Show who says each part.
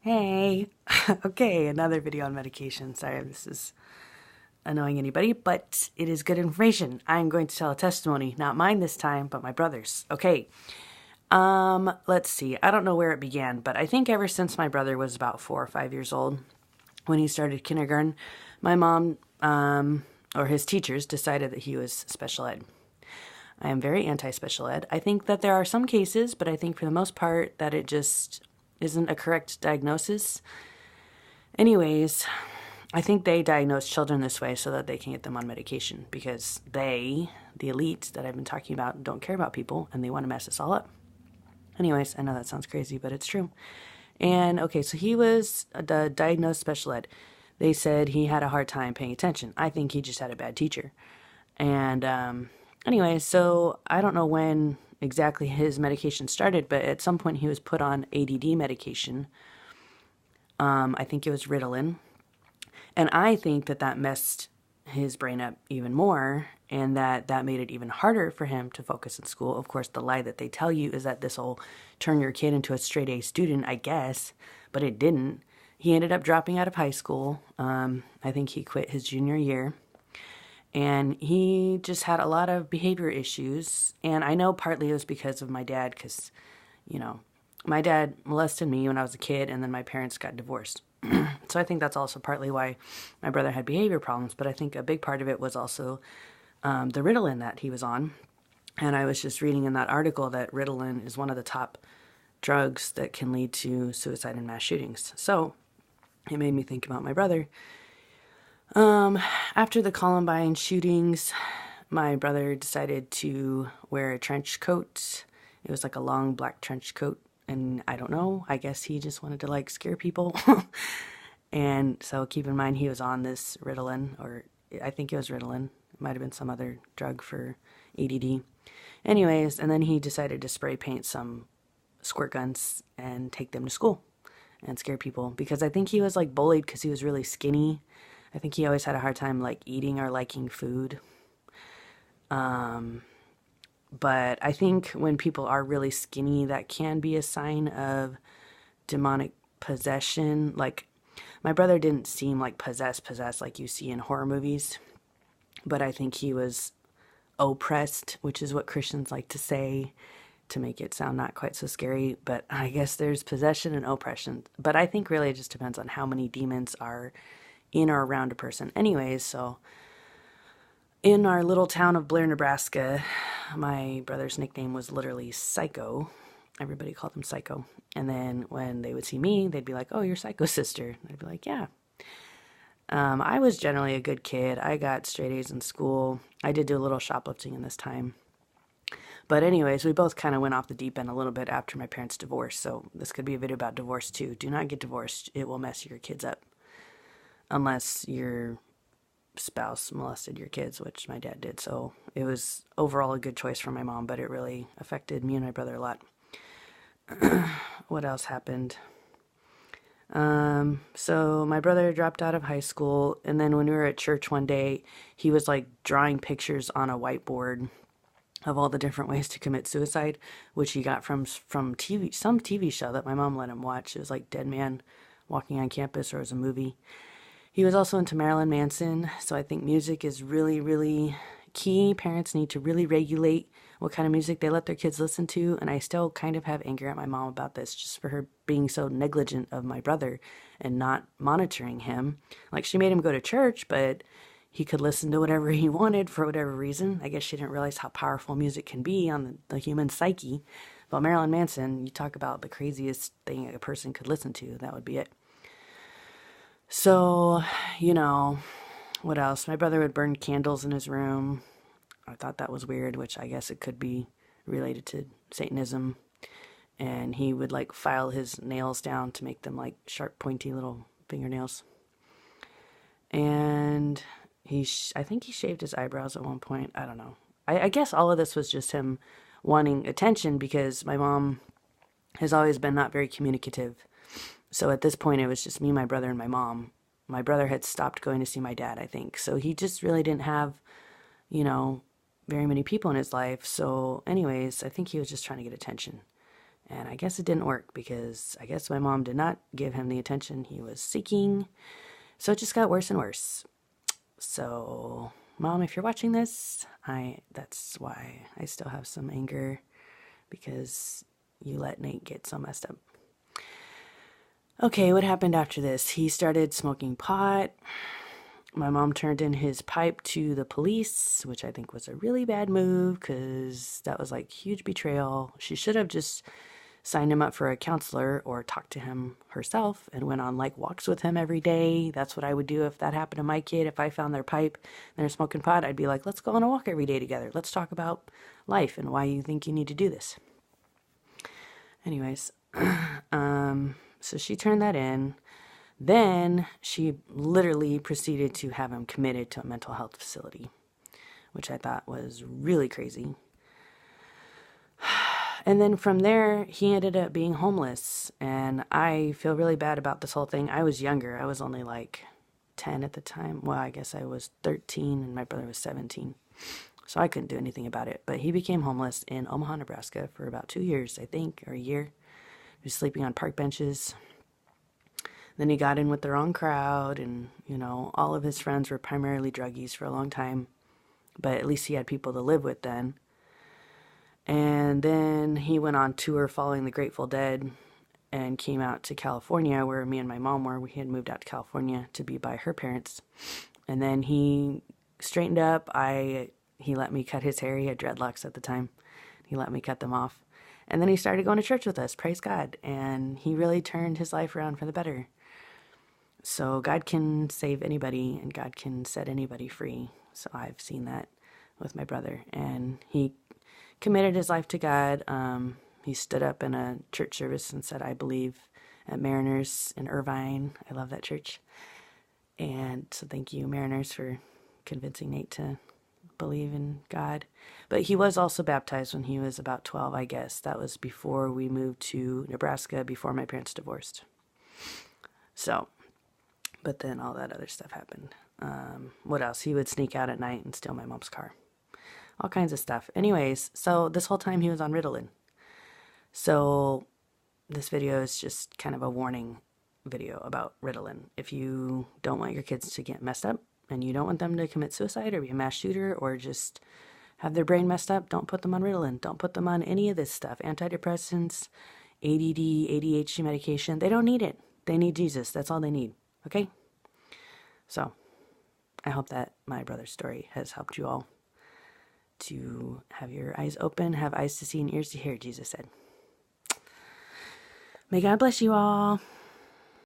Speaker 1: Hey, okay, another video on medication. Sorry if this is annoying anybody, but it is good information. I'm going to tell a testimony, not mine this time, but my brother's. Okay, let's see. I don't know where it began, but I think ever since my brother was about 4 or 5 years old, when he started kindergarten, my mom, or his teachers decided that he was special ed. I am very anti-special ed. I think that there are some cases, but I think for the most part that it just isn't a correct diagnosis. Anyways, I think they diagnose children this way so that they can get them on medication because they, the elite that I've been talking about, don't care about people and they want to mess us all up. Anyways, I know that sounds crazy, but it's true. And okay, so he was diagnosed special ed. They said he had a hard time paying attention. I think he just had a bad teacher. And anyway, so I don't know when exactly his medication started, but at some point he was put on ADD medication. I think it was Ritalin. And I think that that messed his brain up even more and that made it even harder for him to focus in school. Of course, the lie that they tell you is that this will turn your kid into a straight A student, I guess, but it didn't. He ended up dropping out of high school. I think he quit his junior year. And he just had a lot of behavior issues. And I know partly it was because of my dad, because, my dad molested me when I was a kid, and then my parents got divorced. So I think that's also partly why my brother had behavior problems. But I think a big part of it was also the Ritalin that he was on. And I was just reading in that article that Ritalin is one of the top drugs that can lead to suicide and mass shootings. So it made me think about my brother. After the Columbine shootings, my brother decided to wear a trench coat. It was like a long black trench coat. And I don't know, I guess he just wanted to scare people. And so keep in mind he was on this Ritalin, or I think it was Ritalin. It might have been some other drug for ADD. Anyways, and then he decided to spray paint some squirt guns and take them to school and scare people because I think he was bullied because he was really skinny. I think he always had a hard time eating or liking food. But I think when people are really skinny, that can be a sign of demonic possession. My brother didn't seem possessed like you see in horror movies, but I think he was oppressed, which is what Christians like to say to make it sound not quite so scary. But I guess there's possession and oppression. But I think really it just depends on how many demons are in or around a person. Anyways, so in our little town of Blair, Nebraska, my brother's nickname was literally Psycho. Everybody called him Psycho. And then when they would see me, they'd be like, "Oh, you're Psycho's sister." I'd be like, "Yeah." I was generally a good kid. I got straight A's in school. I did do a little shoplifting in this time. But anyways, we both kind of went off the deep end a little bit after my parents' divorce. So this could be a video about divorce too. Do not get divorced. It will mess your kids up. Unless your spouse molested your kids, which my dad did. So it was overall a good choice for my mom, but it really affected me and my brother a lot. What else happened? So my brother dropped out of high school, and then when we were at church one day, he was drawing pictures on a whiteboard of all the different ways to commit suicide, which he got from TV, some TV show that my mom let him watch. It was Dead Man Walking on Campus, or it was a movie. He was also into Marilyn Manson, so I think music is really, really key. Parents need to really regulate what kind of music they let their kids listen to, and I still kind of have anger at my mom about this, just for her being so negligent of my brother and not monitoring him. She made him go to church, but he could listen to whatever he wanted for whatever reason. I guess she didn't realize how powerful music can be on the human psyche. But Marilyn Manson, you talk about the craziest thing a person could listen to, that would be it. So, what else? My brother would burn candles in his room. I thought that was weird, which I guess it could be related to Satanism. And he would file his nails down to make them sharp, pointy little fingernails. And I think he shaved his eyebrows at one point. I don't know. I guess all of this was just him wanting attention because my mom has always been not very communicative. So at this point, it was just me, my brother, and my mom. My brother had stopped going to see my dad, I think. So he just really didn't have, very many people in his life. So anyways, I think he was just trying to get attention. And I guess it didn't work because I guess my mom did not give him the attention he was seeking. So it just got worse and worse. So, Mom, if you're watching this, that's why I still have some anger, because you let Nate get so messed up. Okay, what happened after this? He started smoking pot. My mom turned in his pipe to the police, which I think was a really bad move because that was like huge betrayal. She should have just signed him up for a counselor or talked to him herself and went on like walks with him every day. That's what I would do if that happened to my kid. If I found their pipe and they're smoking pot, I'd be like, let's go on a walk every day together. Let's talk about life and why you think you need to do this. Anyways, so she turned that in. Then she literally proceeded to have him committed to a mental health facility, which I thought was really crazy. And then from there, he ended up being homeless. And I feel really bad about this whole thing. I was younger. I was only like 10 at the time. Well, I guess I was 13 and my brother was 17. So I couldn't do anything about it. But he became homeless in Omaha, Nebraska for about 2 years, I think, or a year. He was sleeping on park benches. Then he got in with the wrong crowd, and, you know, all of his friends were primarily druggies for a long time. But at least he had people to live with then. And then he went on tour following the Grateful Dead and came out to California, where me and my mom were. We had moved out to California to be by her parents. And then he straightened up. He let me cut his hair. He had dreadlocks at the time. He let me cut them off. And then he started going to church with us, praise God. And he really turned his life around for the better. So God can save anybody and God can set anybody free. So I've seen that with my brother. And he committed his life to God. He stood up in a church service and said, I believe, at Mariners in Irvine. I love that church. And so thank you, Mariners, for convincing Nate to believe in God. But he was also baptized when he was about 12, I guess. That was before we moved to Nebraska, before my parents divorced. So, but then all that other stuff happened. What else? He would sneak out at night and steal my mom's car. All kinds of stuff. Anyways, so this whole time he was on Ritalin. So this video is just kind of a warning video about Ritalin. If you don't want your kids to get messed up and you don't want them to commit suicide or be a mass shooter or just have their brain messed up, don't put them on Ritalin. Don't put them on any of this stuff. Antidepressants, ADD, ADHD medication. They don't need it. They need Jesus. That's all they need. Okay? So I hope that my brother's story has helped you all to have your eyes open, have eyes to see and ears to hear, Jesus said. May God bless you all.